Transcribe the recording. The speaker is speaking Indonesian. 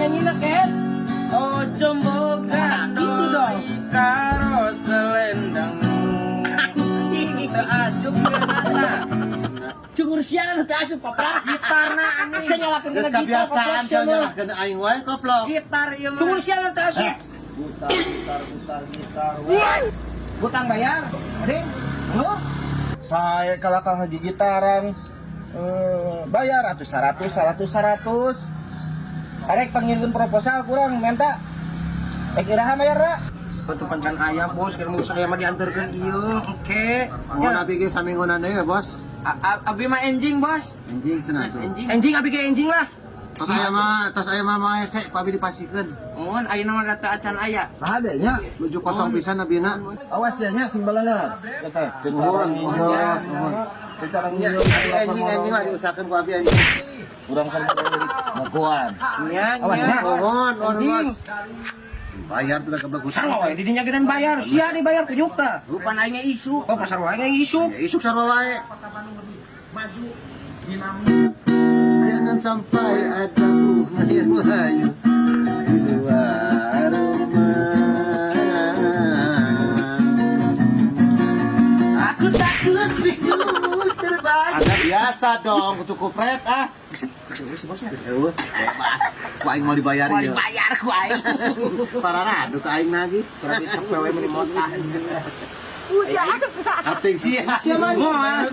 nyanyi nak Ken. Oh jombogan Gitu dong. karo selendang asup nana Cungur siang teu asup papa. gitarna anjing Saya nyalakeun Geus kana gitar kebiasaan koplok sia nya mah. nyalahkeun aing wae koplok. gitar ieu mah Cungur siang teu asup. Gitar. Hutang bayar, ading, lu? Saya kalau haji gitaran bayar 100. Arek pangirkeun proposal kurang minta. Iraha bayar ra? Pantepan aya bos, keur saya mah dianterkeun ieu. Oke. Mau nabi ge saminggunan deui ya, Bos. abi mah enjing bos Anjing cenah tuh. enjing Enjing abi ke enjing lah. Tos aya mah mau hese pabi dipasikeun. mun ayeuna mah data acan aya Ada nya. Nuju kosong pisan abina. Awas ya nya simbalana. Eta Nuhun, ninjos, nuhun. Cara Ya, ninjos. abi anjing mah diusahakeun ku abi anjing. Urang kan ngakuan. nya Awas, nya nya. Nuhun, Anjing. Bayar tuh keblek usang. Sang we di dinya gedean bayar, sia dibayar ku nyukta. rupan aing isu Oh pasar wae ge isu. Ya, isuk sarua wae. Jangan sampai ada bunga yang layu di luar rumah. Aku takut bikin terbang. Ada biasa dong, kutu kupret ah. Geus eueuh, bebas. Ku aing mau dibayar ieu. Bayar ku aing. Parana adu ka aing lagi. Berarti sok we meuni motah. Ating sih. Sia mah.